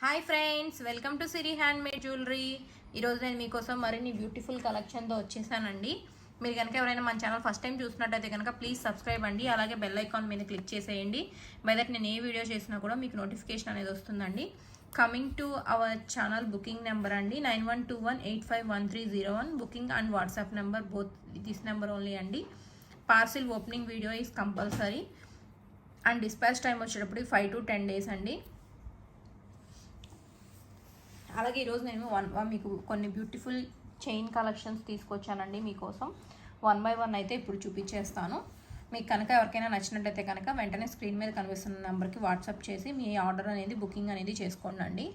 Hi friends, welcome to Siri handmade jewellery. ఈరోజు నేను మీకోసం మరిన్ని బ్యూటిఫుల్ కలెక్షన్తో వచ్చేసానండి. మీరు కనుక ఎవరైనా మన ఛానల్ ఫస్ట్ టైం చూసినట్టయితే కనుక ప్లీజ్ సబ్స్క్రైబ్ అండి. అలాగే బెల్ ఐకాన్ మీద క్లిక్ చేసేయండి. బై దట్ నేను ఏ వీడియో చేసినా కూడా మీకు నోటిఫికేషన్ అనేది వస్తుందండి. Coming to our channel booking number అండి 9121851301. Booking and WhatsApp number both this number only అండి. Parcel opening video is compulsory and dispatch time వచ్చేటప్పుడు 5 to 10 days అండి. అలాగే ఈరోజు నేను మీకు కొన్ని బ్యూటిఫుల్ చైన్ కలెక్షన్స్ తీసుకొచ్చానండి మీకోసం. 1 by 1 అయితే ఇప్పుడు చూపించేస్తాను. మీకు కనుక ఎవరికైనా నచ్చినట్టయితే కనుక వెంటనే స్క్రీన్ మీద కనిపిస్తున్న నెంబర్కి వాట్సాప్ చేసి మీ ఆర్డర్ అనేది బుకింగ్ అనేది చేసుకోండి.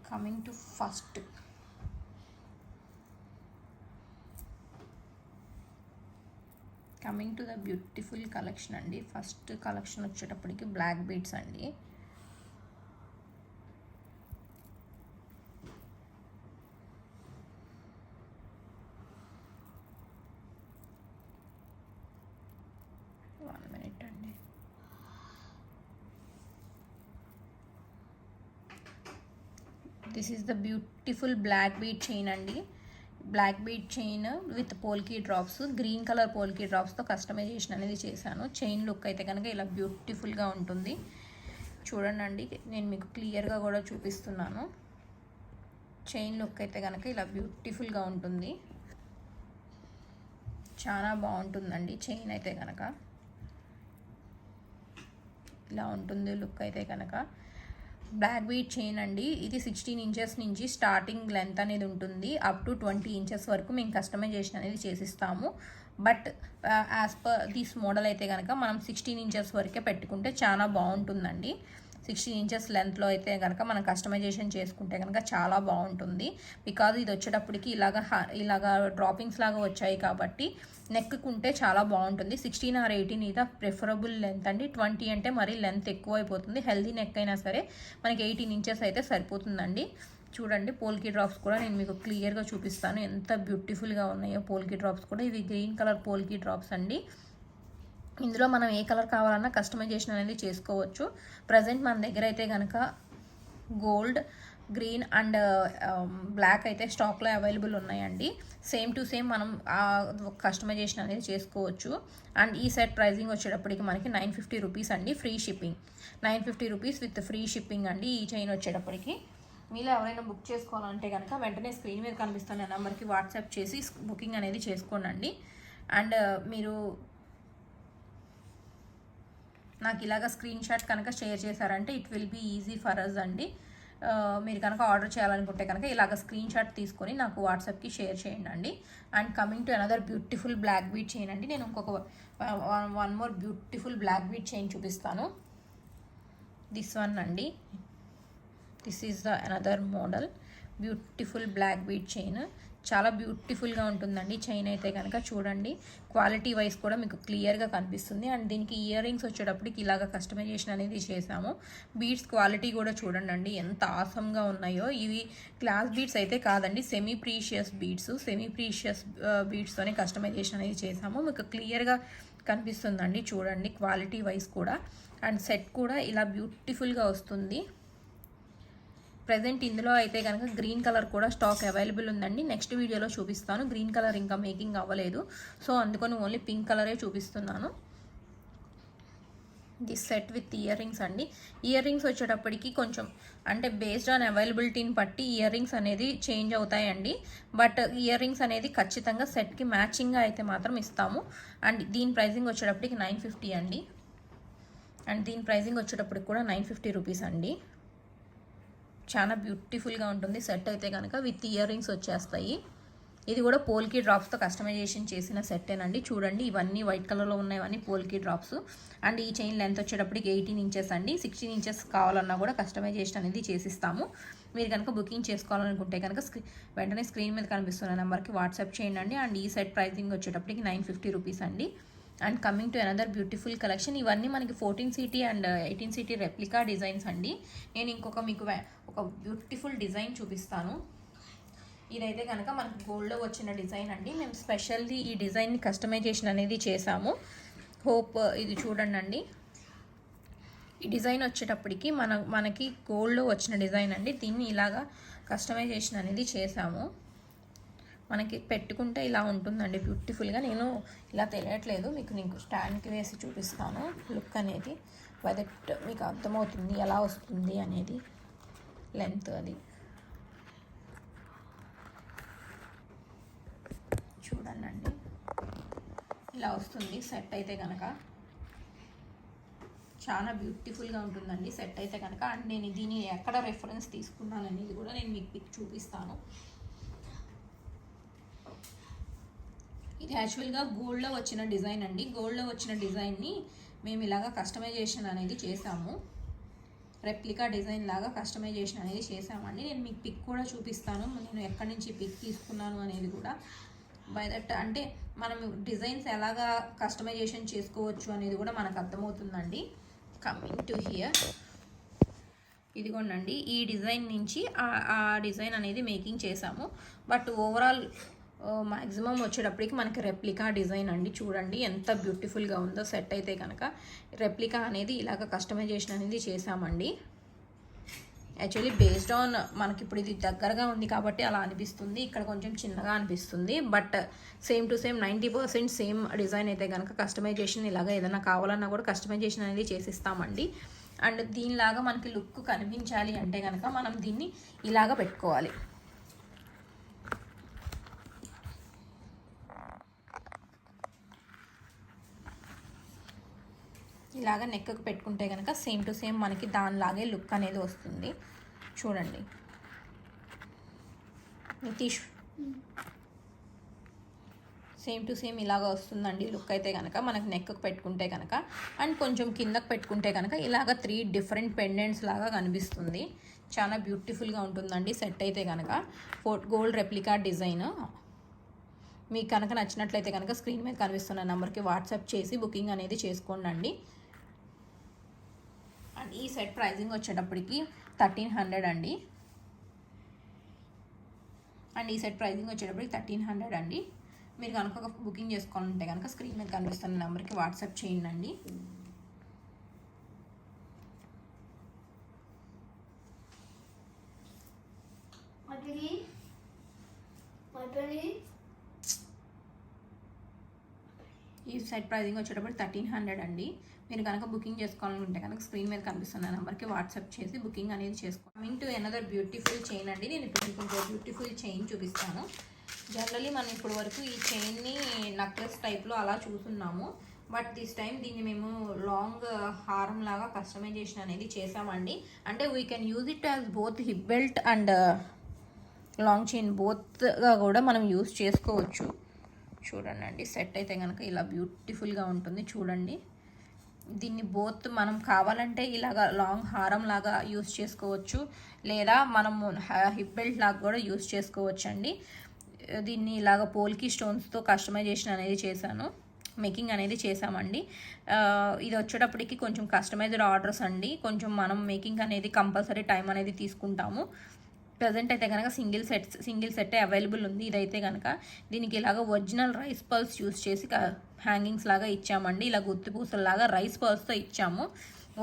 Coming to first, coming to the beautiful collection అండి. ఫస్ట్ కలెక్షన్ వచ్చేటప్పటికి బ్లాక్ బీడ్స్ అండి. This is the beautiful black bead chain అండి. Black bead chain with polki drops, green colour polki డ్రాప్స్తో కస్టమైజేషన్ అనేది చేశాను. చైన్ లుక్ అయితే కనుక ఇలా బ్యూటిఫుల్గా ఉంటుంది. చూడండి అండి, నేను మీకు క్లియర్గా కూడా చూపిస్తున్నాను. చైన్ లుక్ అయితే కనుక ఇలా బ్యూటిఫుల్గా ఉంటుంది. చాలా బాగుంటుందండి. చైన్ అయితే కనుక ఇలా ఉంటుంది లుక్ అయితే కనుక. బ్లాక్ బీడ్ చైన్ అండి. ఇది 16 inches నుంచి స్టార్టింగ్ లెంత్ అనేది ఉంటుంది. అప్ టు 20 inches వరకు మేము కస్టమైజేషన్ అనేది చేసిస్తాము. But as per this model అయితే కనుక మనం 16 inches వరకే పెట్టుకుంటే చాలా బాగుంటుందండి. 16 inches లెంత్లో అయితే కనుక మనం కస్టమైజేషన్ చేసుకుంటే కనుక చాలా బాగుంటుంది. బికాజ్ ఇది వచ్చేటప్పటికి ఇలాగా డ్రాపింగ్స్ లాగా వచ్చాయి కాబట్టి నెక్కుంటే చాలా బాగుంటుంది. 16 or 18 ఇది ప్రిఫరబుల్ లెంత్ అండి. 20 అంటే మరీ లెంత్ ఎక్కువ అయిపోతుంది. హెల్దీ నెక్ అయినా సరే మనకి 18 inches అయితే సరిపోతుందండి. చూడండి, పోల్కీ డ్రాప్స్ కూడా నేను మీకు క్లియర్గా చూపిస్తాను ఎంత బ్యూటిఫుల్గా ఉన్నాయో. పోల్కీ డ్రాప్స్ కూడా ఇవి గ్రీన్ కలర్ పోల్కీ డ్రాప్స్ అండి. ఇందులో మనం ఏ కలర్ కావాలన్నా కస్టమైజేషన్ అనేది చేసుకోవచ్చు. ప్రజెంట్ మన దగ్గర అయితే కనుక గోల్డ్, గ్రీన్ అండ్ బ్లాక్ అయితే స్టాక్లో అవైలబుల్ ఉన్నాయండి. సేమ్ టు సేమ్ మనం కస్టమైజేషన్ అనేది చేసుకోవచ్చు. అండ్ ఈ సెట్ ప్రైజింగ్ వచ్చేటప్పటికి మనకి 950 rupees అండి. Free shipping 950 rupees with free shipping అండి. ఈ చైన్ వచ్చేటప్పటికి మీలో ఎవరైనా బుక్ చేసుకోవాలంటే కనుక వెంటనే స్క్రీన్ మీద కనిపిస్తున్న నెంబర్కి వాట్సాప్ చేసి బుకింగ్ అనేది చేసుకోండి. అండ్ మీరు నాకు ఇలాగ స్క్రీన్ షాట్ కనుక షేర్ చేశారంటే it will be easy for us అండి. మీరు కనుక ఆర్డర్ చేయాలనుకుంటే కనుక ఇలాగ స్క్రీన్ షాట్ తీసుకొని నాకు వాట్సాప్కి షేర్ చేయండి అండి. And coming to another beautiful black bead chain అండి. నేను ఇంకొక one more beautiful black bead chain చూపిస్తాను. దిస్ వన్ అండి. This is the another model beautiful black bead chain. చాలా బ్యూటిఫుల్గా ఉంటుందండి చైన్ అయితే కనుక. చూడండి, క్వాలిటీ వైజ్ కూడా మీకు క్లియర్గా కనిపిస్తుంది. అండ్ దీనికి ఇయర్ రింగ్స్ వచ్చేటప్పటికి ఇలాగ కస్టమైజేషన్ అనేది చేసాము. బీడ్స్ క్వాలిటీ కూడా చూడండి అండి ఎంత ఆసమ్గా ఉన్నాయో. ఇవి గ్లాస్ బీడ్స్ అయితే కాదండి, సెమీ ప్రీషియస్ బీడ్స్తోనే కస్టమైజేషన్ అనేది చేసాము. మీకు క్లియర్గా కనిపిస్తుందండి. చూడండి క్వాలిటీ వైజ్ కూడా. అండ్ సెట్ కూడా ఇలా బ్యూటిఫుల్గా వస్తుంది. ప్రజెంట్ ఇందులో అయితే కనుక గ్రీన్ కలర్ కూడా స్టాక్ అవైలబుల్ ఉందండి. నెక్స్ట్ వీడియోలో చూపిస్తాను. గ్రీన్ కలర్ ఇంకా మేకింగ్ అవ్వలేదు, సో అందుకని ఓన్లీ పింక్ కలరే చూపిస్తున్నాను. This set with ear rings అండి. ఇయర్ రింగ్స్ వచ్చేటప్పటికి కొంచెం అంటే బేస్డ్ ఆన్ అవైలబిలిటీని బట్టి ఇయర్ రింగ్స్ అనేది చేంజ్ అవుతాయండి. బట్ ఇయర్ రింగ్స్ అనేది ఖచ్చితంగా సెట్కి మ్యాచింగ్గా అయితే మాత్రం ఇస్తాము. అండ్ దీని ప్రైజింగ్ వచ్చేటప్పటికి 950 అండి. అండ్ దీని ప్రైజింగ్ వచ్చేటప్పటికి కూడా 950 rupees అండి. చాలా బ్యూటిఫుల్గా ఉంటుంది సెట్ అయితే కనుక. విత్ ఇయర్ రింగ్స్ వచ్చేస్తాయి. ఇది కూడా పోల్కీ డ్రాప్స్తో కస్టమైజేషన్ చేసిన సెట్టేనండి. చూడండి, ఇవన్నీ వైట్ కలర్లో ఉన్నవన్నీ పోల్కీ డ్రాప్స్. అండ్ ఈ చైన్ లెంత్ వచ్చేటప్పటికి 18 inches అండి. 16 inches కావాలన్నా కూడా కస్టమైజేషన్ అనేది చేసిస్తాము. మీరు కనుక బుకింగ్ చేసుకోవాలనుకుంటే కనుక వెంటనే స్క్రీన్ మీద కనిపిస్తున్న నెంబర్కి వాట్సాప్ చేయండి. అండ్ ఈ సెట్ ప్రైజింగ్ వచ్చేటప్పటికి 950 rupees అండి. And coming to another beautiful collection. ఇవన్నీ మనకి 14CT and 18CT replica designs అండి. నేను ఇంకొక మీకు ఒక బ్యూటిఫుల్ డిజైన్ చూపిస్తాను. ఇదైతే కనుక మనకు గోల్డ్లో వచ్చిన డిజైన్ అండి. మేము స్పెషల్లీ ఈ డిజైన్ని కస్టమైజేషన్ అనేది చేసాము. హోప్ ఇది చూడండి అండి. ఈ డిజైన్ వచ్చేటప్పటికి మనకి గోల్డ్లో వచ్చిన డిజైన్ అండి. దీన్ని ఇలాగా కస్టమైజేషన్ అనేది చేసాము. మనకి పెట్టుకుంటే ఇలా ఉంటుందండి బ్యూటిఫుల్గా. నేను ఇలా తెలియట్లేదు, మీకు స్టాండ్కి వేసి చూపిస్తాను లుక్ అనేది. బట్ మీకు అర్థమవుతుంది ఎలా వస్తుంది అనేది, లెంత్ అది చూడండి. ఇలా వస్తుంది సెట్ అయితే కనుక. చాలా బ్యూటిఫుల్గా ఉంటుందండి సెట్ అయితే కనుక. అండ్ నేను దీన్ని ఎక్కడ రెఫరెన్స్ తీసుకున్నాను అనేది కూడా నేను మీకు పిక్ చూపిస్తాను. ఇది యాక్చువల్గా గోల్డ్లో వచ్చిన డిజైన్ అండి. గోల్డ్లో వచ్చిన డిజైన్ని మేము ఇలాగా కస్టమైజేషన్ అనేది చేసాము. రెప్లికా డిజైన్ లాగా కస్టమైజేషన్ అనేది చేసామండి. నేను మీకు పిక్ కూడా చూపిస్తాను, నేను ఎక్కడి నుంచి పిక్ తీసుకున్నాను అనేది కూడా. బై దట్ అంటే మనం డిజైన్స్ ఎలాగా కస్టమైజేషన్ చేసుకోవచ్చు అనేది కూడా మనకు అర్థమవుతుందండి. కమింగ్ టు హియర్, ఇదిగోండి ఈ డిజైన్ నుంచి ఆ డిజైన్ అనేది మేకింగ్ చేసాము. బట్ ఓవరాల్ మ్యాక్సిమం వచ్చేటప్పటికి మనకి రెప్లికా డిజైన్ అండి. చూడండి ఎంత బ్యూటిఫుల్గా ఉందో సెట్ అయితే కనుక. రెప్లికా అనేది ఇలాగ కస్టమైజేషన్ అనేది చేసామండి. యాక్చువల్లీ బేస్డ్ ఆన్ మనకి ఇప్పుడు ఇది దగ్గరగా ఉంది కాబట్టి అలా అనిపిస్తుంది, ఇక్కడ కొంచెం చిన్నగా అనిపిస్తుంది. But same to same 90% same design అయితే కనుక కస్టమైజేషన్ ఇలాగ ఏదైనా కావాలన్నా కూడా కస్టమైజేషన్ అనేది చేసిస్తామండి. అండ్ దీనిలాగా మనకి లుక్ కనిపించాలి అంటే కనుక మనం దీన్ని ఇలాగ పెట్టుకోవాలి. ఇలాగ నెక్కు పెట్టుకుంటే కనుక సేమ్ టు సేమ్ మనకి దానిలాగే లుక్ అనేది వస్తుంది. చూడండి నితీష్, సేమ్ టు సేమ్ ఇలాగ వస్తుందండి లుక్ అయితే కనుక. మనకి నెక్కు పెట్టుకుంటే కనుక అండ్ కొంచెం కిందకు పెట్టుకుంటే కనుక ఇలాగ 3 డిఫరెంట్ పెండెంట్స్ లాగా కనిపిస్తుంది. చాలా బ్యూటిఫుల్గా ఉంటుందండి సెట్ అయితే కనుక. గోల్డ్ రెప్లికా డిజైన్ మీకు కనుక నచ్చినట్లయితే కనుక స్క్రీన్ మీద కనిపిస్తున్న నెంబర్కి వాట్సాప్ చేసి బుకింగ్ అనేది చేసుకోండి. అండ్ ఈ సెట్ ప్రైజింగ్ వచ్చేటప్పటికి 1300 అండి. అండ్ ఈ సెట్ ప్రైజింగ్ వచ్చేటప్పటికి 1300 అండి. మీరు కనుక బుకింగ్ చేసుకోవాలంటే కనుక స్క్రీన్ మీద కనిపిస్తున్న నెంబర్కి వాట్సాప్ చేయండి. ఈ సెట్ ప్రైజింగ్ వచ్చేటప్పుడు 1300 అండి. మీరు కనుక బుకింగ్ చేసుకోవాలనుకుంటే కనుక స్క్రీన్ మీద కనిపిస్తున్న నెంబర్కి వాట్సాప్ చేసి బుకింగ్ అనేది చేసుకోండి. Coming to another beautiful chain అండి. నేను ఇప్పుడు మీకు బ్యూటిఫుల్ చైన్ చూపిస్తాను. జనరల్లీ మనం ఇప్పుడు వరకు ఈ చైన్ని నెక్లెస్ టైప్లో అలా చూస్తున్నాము. బట్ దిస్ టైం దీన్ని మేము లాంగ్ హారం లాగా కస్టమైజేషన్ అనేది చేసామండి. అంటే we can use it as both hip belt and long chain బోత్గా కూడా మనం యూజ్ చేసుకోవచ్చు. చూడండి సెట్ అయితే కనుక ఇలా బ్యూటిఫుల్గా ఉంటుంది. చూడండి దీన్ని బోత్ మనం కావాలంటే ఇలాగా లాంగ్ హారం లాగా యూజ్ చేసుకోవచ్చు, లేదా మనము హిప్ బెల్ట్ లాగా కూడా యూజ్ చేసుకోవచ్చు అండి. దీన్ని ఇలాగ పోల్కి స్టోన్స్తో కస్టమైజేషన్ అనేది చేశాను, మేకింగ్ అనేది చేసామండి. ఇది వచ్చేటప్పటికి కొంచెం కస్టమైజ్డ్ ఆర్డర్స్ అండి. కొంచెం మనం మేకింగ్ అనేది కంపల్సరీ టైం అనేది తీసుకుంటాము. ప్రజెంట్ అయితే కనుక సింగిల్ సెట్ అవైలబుల్ ఉంది. ఇదైతే కనుక దీనికి ఇలాగ ఒరిజినల్ రైస్ పర్ల్స్ యూస్ చేసి హ్యాంగింగ్స్ లాగా ఇచ్చామండి. ఇలా గుత్తి పూసల్లాగా రైస్ పర్ల్స్తో ఇచ్చాము.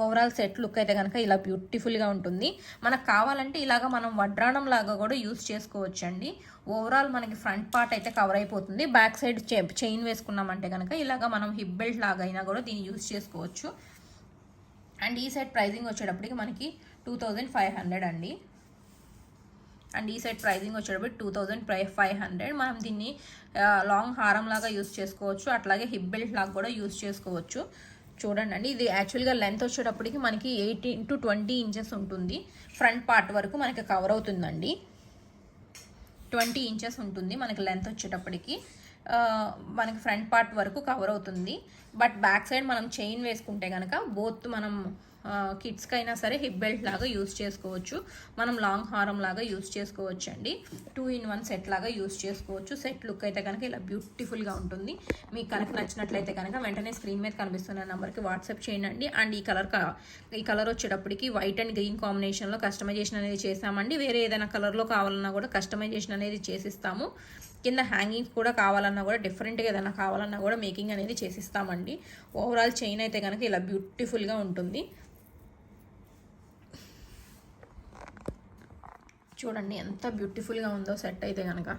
ఓవరాల్ సెట్ లుక్ అయితే కనుక ఇలా బ్యూటిఫుల్గా ఉంటుంది. మనకు కావాలంటే ఇలాగ మనం వడ్రాణం లాగా కూడా యూస్ చేసుకోవచ్చు అండి. ఓవరాల్ మనకి ఫ్రంట్ పార్ట్ అయితే కవర్ అయిపోతుంది. బ్యాక్ సైడ్ చైన్ వేసుకున్నామంటే కనుక ఇలాగ మనం హిప్ బెల్ట్ లాగా అయినా కూడా దీన్ని యూస్ చేసుకోవచ్చు. అండ్ ఈ సెట్ ప్రైజింగ్ వచ్చేటప్పటికి మనకి 2500 అండి. అండ్ ఈ సెట్ ప్రైజింగ్ వచ్చేటప్పుడు 2500. మనం దీన్ని లాంగ్ హారం లాగా యూస్ చేసుకోవచ్చు, అట్లాగే హిప్ బెల్ట్ లాగా కూడా యూస్ చేసుకోవచ్చు. చూడండి ఇది యాక్చువల్గా లెంత్ వచ్చేటప్పటికి మనకి 18 to 20 ఇంచెస్ ఉంటుంది. ఫ్రంట్ పార్ట్ వరకు మనకి కవర్ అవుతుందండి. 20 ఇంచెస్ ఉంటుంది మనకి లెంత్ వచ్చేటప్పటికి. మనకి ఫ్రంట్ పార్ట్ వరకు కవర్ అవుతుంది. బట్ బ్యాక్ సైడ్ మనం చైన్ వేసుకుంటే కనుక బోత్ మనం కిడ్స్కి అయినా సరే హిప్ బెల్ట్ లాగా యూస్ చేసుకోవచ్చు, మనం లాంగ్ హారం లాగా యూస్ చేసుకోవచ్చు అండి. 2-in-1 సెట్ లాగా యూస్ చేసుకోవచ్చు. సెట్ లుక్ అయితే కనుక ఇలా బ్యూటిఫుల్గా ఉంటుంది. మీకు కనుక నచ్చినట్లయితే కనుక వెంటనే స్క్రీన్ మీద కనిపిస్తున్న నెంబర్కి వాట్సాప్ చేయండి. అండ్ ఈ కలర్ వచ్చేటప్పటికి వైట్ అండ్ గ్రీన్ కాంబినేషన్లో కస్టమైజేషన్ అనేది చేసామండి. వేరే ఏదైనా కలర్లో కావాలన్నా కూడా కస్టమైజేషన్ అనేది చేసిస్తాము. కింద హ్యాంగింగ్స్ కూడా కావాలన్నా కూడా డిఫరెంట్గా ఏదైనా కావాలన్నా కూడా మేకింగ్ అనేది చేసిస్తామండి. ఓవరాల్ చైన్ అయితే కనుక ఇలా బ్యూటిఫుల్గా ఉంటుంది. చూడండి ఎంత బ్యూటిఫుల్గా ఉందో సెట్ అయితే కనుక.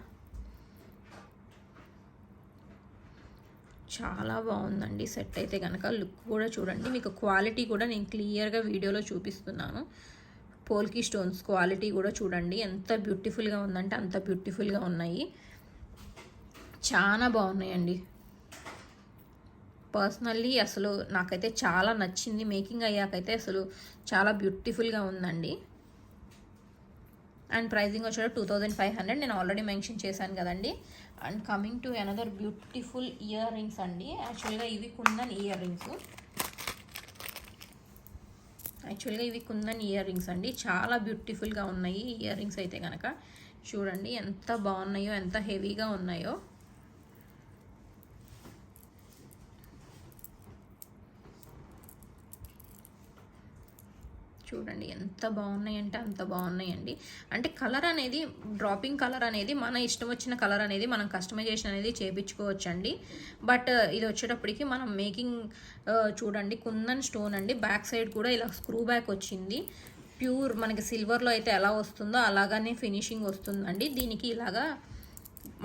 చాలా బాగుందండి సెట్ అయితే కనుక. లుక్ కూడా చూడండి, మీకు క్వాలిటీ కూడా నేను క్లియర్గా వీడియోలో చూపిస్తున్నాను. పోల్కి స్టోన్స్ క్వాలిటీ కూడా చూడండి ఎంత బ్యూటిఫుల్గా ఉందంటే అంత బ్యూటిఫుల్గా ఉన్నాయి. చాలా బాగున్నాయండి. పర్సనల్లీ అసలు నాకైతే చాలా నచ్చింది. మేకింగ్ అయ్యాకైతే అసలు చాలా బ్యూటిఫుల్గా ఉందండి. అండ్ ప్రైజింగ్ వచ్చేటప్పుడు 2500 నేను ఆల్రెడీ మెన్షన్ చేశాను కదండి. And coming to another beautiful earrings అండి. యాక్చువల్గా ఇవి కుందన్ ఇయర్ రింగ్స్ అండి. చాలా బ్యూటిఫుల్గా ఉన్నాయి ఇయర్ రింగ్స్ అయితే కనుక. చూడండి ఎంత బాగున్నాయో, ఎంత హెవీగా ఉన్నాయో. చూడండి ఎంత బాగున్నాయంటే అంత బాగున్నాయండి. అంటే కలర్ అనేది, డ్రాపింగ్ కలర్ అనేది మన ఇష్టం వచ్చిన కలర్ అనేది మనం కస్టమైజేషన్ అనేది చేయించుకోవచ్చండి. బట్ ఇది వచ్చేటప్పటికి మనం మేకింగ్ చూడండి కుందన్ స్టోన్ అండి. బ్యాక్ సైడ్ కూడా ఇలా స్క్రూ బ్యాక్ వచ్చింది. ప్యూర్ మనకి సిల్వర్లో అయితే ఎలా వస్తుందో అలాగానే ఫినిషింగ్ వస్తుందండి. దీనికి ఇలాగా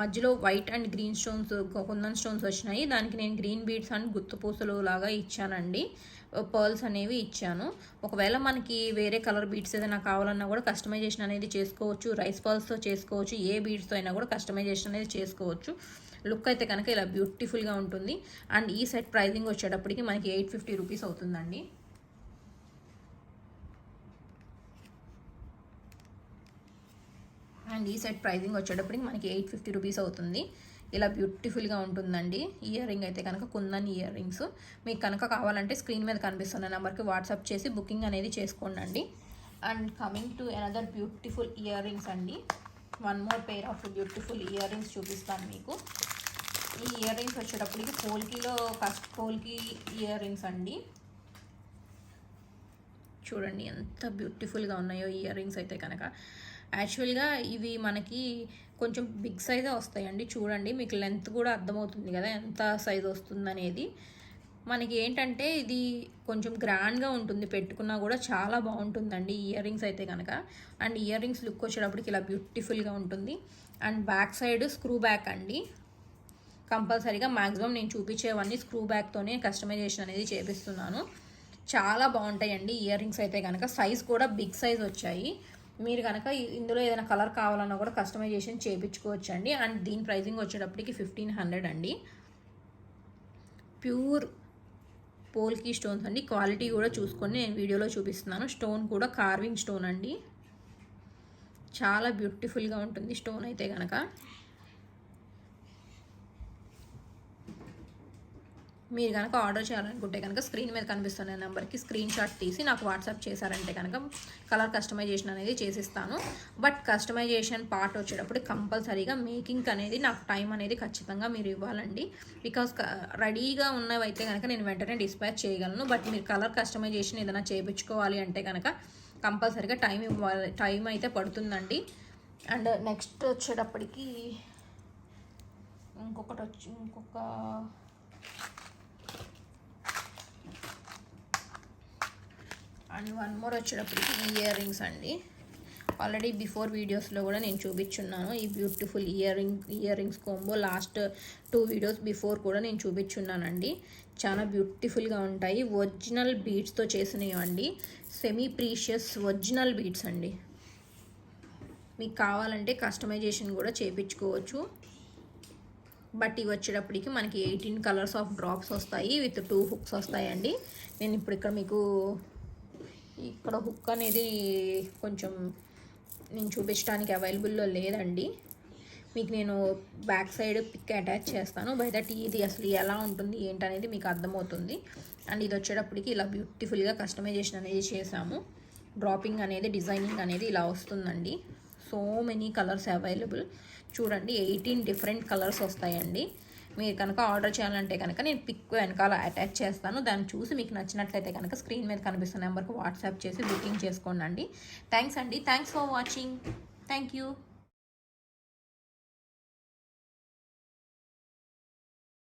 మధ్యలో white and green stones, kundan stones వచ్చినాయి. దానికి నేను గ్రీన్ బీడ్స్ అండ్ గుత్తుపూసలు లాగా ఇచ్చానండి. పర్ల్స్ అనేవి ఇచ్చాను. ఒకవేళ మనకి వేరే కలర్ బీడ్స్ ఏదైనా కావాలన్నా కూడా కస్టమైజేషన్ అనేది చేసుకోవచ్చు. రైస్ పర్ల్స్తో చేసుకోవచ్చు. ఏ బీడ్స్తో అయినా కూడా కస్టమైజేషన్ అనేది చేసుకోవచ్చు. లుక్ అయితే కనుక ఇలా బ్యూటిఫుల్గా ఉంటుంది. అండ్ ఈ సెట్ ప్రైజింగ్ వచ్చేటప్పటికి మనకి 850 రూపీస్ అవుతుందండి. అండ్ ఈ సెట్ ప్రైజింగ్ వచ్చేటప్పటికి మనకి 850 రూపీస్ అవుతుంది. ఇలా బ్యూటిఫుల్గా ఉంటుందండి. ఇయర్ రింగ్ అయితే కనుక కుందన్ ఇయర్ రింగ్స్. మీకు కనుక కావాలంటే స్క్రీన్ మీద కనిపిస్తున్న నెంబర్కి వాట్సాప్ చేసి బుకింగ్ అనేది చేసుకోండి. And coming to another beautiful earrings అండి. One more pair of beautiful earrings చూపిస్తాను మీకు. ఈ ఇయర్ రింగ్స్ వచ్చేటప్పటికి పోల్కి ఇయర్ రింగ్స్ అండి. చూడండి ఎంత బ్యూటిఫుల్గా ఉన్నాయో ఇయర్ రింగ్స్ అయితే కనుక. యాక్చువల్గా ఇవి మనకి కొంచెం బిగ్ సైజే వస్తాయండి. చూడండి మీకు లెంత్ కూడా అర్థమవుతుంది కదా ఎంత సైజ్ వస్తుందనేది. మనకి ఏంటంటే ఇది కొంచెం గ్రాండ్గా ఉంటుంది, పెట్టుకున్నా కూడా చాలా బాగుంటుందండి ఇయర్ రింగ్స్ అయితే కనుక. అండ్ ఇయర్ రింగ్స్ లుక్ వచ్చేటప్పటికి ఇలా బ్యూటిఫుల్గా ఉంటుంది. And back side screw back అండి. కంపల్సరీగా మ్యాక్సిమం నేను చూపించేవన్నీ స్క్రూ బ్యాక్తోనే కస్టమైజేషన్ అనేది చేపిస్తున్నాను. చాలా బాగుంటాయండి ఇయర్ రింగ్స్ అయితే కనుక. సైజ్ కూడా బిగ్ సైజ్ వచ్చాయి. మీరు కనుక ఇందులో ఏదైనా కలర్ కావాలన్నా కూడా కస్టమైజేషన్ చేయించుకోవచ్చు అండి. అండ్ దీని ప్రైజింగ్ వచ్చేటప్పటికి 1500 అండి. ప్యూర్ పోల్కి స్టోన్స్ అండి. క్వాలిటీ కూడా చూసుకొని నేను వీడియోలో చూపిస్తున్నాను. స్టోన్ కూడా కార్వింగ్ స్టోన్ అండి. చాలా బ్యూటిఫుల్గా ఉంటుంది స్టోన్ అయితే కనుక. మీరు కనుక ఆర్డర్ చేయాలనుకుంటే కనుక స్క్రీన్ మీద కనిపిస్తున్న నెంబర్కి స్క్రీన్ షాట్ తీసి నాకు వాట్సాప్ చేశారంటే కనుక కలర్ కస్టమైజేషన్ అనేది చేసిస్తాను. బట్ కస్టమైజేషన్ పార్ట్ వచ్చేటప్పుడు కంపల్సరీగా మేకింగ్ అనేది నాకు టైం అనేది ఖచ్చితంగా మీరు ఇవ్వాలండి. బికాస్ రెడీగా ఉన్నవైతే కనుక నేను వెంటనే డిస్పాచ్ చేయగలను. బట్ మీరు కలర్ కస్టమైజేషన్ ఏదైనా చేయించుకోవాలి అంటే కనుక కంపల్సరీగా టైం అయితే పడుతుందండి. అండ్ నెక్స్ట్ వచ్చేటప్పటికి ఇంకొక అండ్ వన్ మోర్ వచ్చేటప్పటికి ఇయర్ రింగ్స్ అండి. ఆల్రెడీ బిఫోర్ వీడియోస్లో కూడా నేను చూపించున్నాను ఈ beautiful ear rings combo. Last 2 videos before కూడా నేను చూపించున్నానండి. చాలా బ్యూటిఫుల్గా ఉంటాయి. ఒరిజినల్ బీడ్స్తో చేసినవి అండి. సెమీ ప్రీషియస్ ఒరిజినల్ బీడ్స్ అండి. మీకు కావాలంటే కస్టమైజేషన్ కూడా చేయించుకోవచ్చు. బట్ ఇవి వచ్చేటప్పటికి మనకి 18 కలర్స్ ఆఫ్ డ్రాప్స్ వస్తాయి విత్ 2 హుక్స్ వస్తాయండి. నేను ఇప్పుడు ఇక్కడ హుక్ అనేది కొంచెం నేను చూపించడానికి అవైలబుల్లో లేదండి. మీకు నేను బ్యాక్ సైడ్ పిక్ అటాచ్ చేస్తాను. బై దట్ ఇది అసలు ఎలా ఉంటుంది ఏంటనేది మీకు అర్థమవుతుంది. అండ్ ఇది వచ్చేటప్పటికి ఇలా బ్యూటిఫుల్గా కస్టమైజేషన్ అనేది చేసాము. డ్రాపింగ్ అనేది, డిజైనింగ్ అనేది ఇలా వస్తుందండి. So many colours available. చూడండి 18 డిఫరెంట్ కలర్స్ వస్తాయండి. మీరు కనుక ఆర్డర్ చేయాలంటే కనుక నేను పిక్ వెనకాల అటాచ్ చేస్తాను. దాన్ని చూసి మీకు నచ్చినట్లయితే కనుక స్క్రీన్ మీద కనిపిస్తున్న నెంబర్కి వాట్సాప్ చేసి బుకింగ్ చేసుకోండి. థ్యాంక్స్ అండి. Thanks for watching. Thank you.